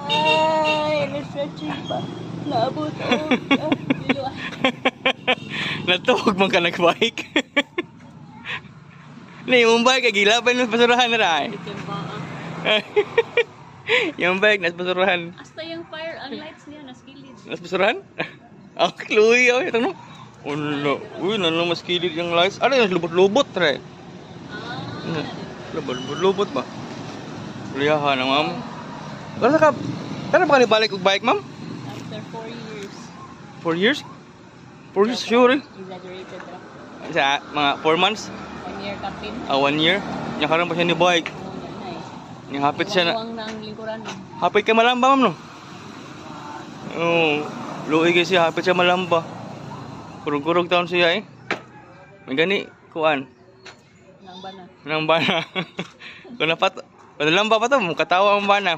Ay, na-stretching pa. Naabot ako. Natuwag man ka nagbike. Ni, yung bike, gilaban mo pasurahan na rin. Yung bike, nasa pasurahan. Hasta yung fire, ang lights niya, naskilid. Nasa pasurahan? Ang kluwi, oh. Ito no? Ulo. Uy, nano mas kilid yung lights. Ano yung lubot-lubot, re? Lubot ba? Liyahan na, ma'am. Kaya ka, kaya ba ka nibalik og bike, ma'am? After 4 years. 4 years? 4 years, sure. Exaggerated ra. Sa mga 4 months? 1 year kapin. 1 year? Niya karon pa siya ni bike. Niya hapit siya na. Huwag na ang lingkuran. Hapit kay Malamba, ma'am, no? Oo. Luoy kay siya, hapit siya Malamba. Kurog-kurog taon siya, eh. May gani, kuan. Nang bana. Nang bana. Kung napat, kung nalamba pa to, katawa ang bana.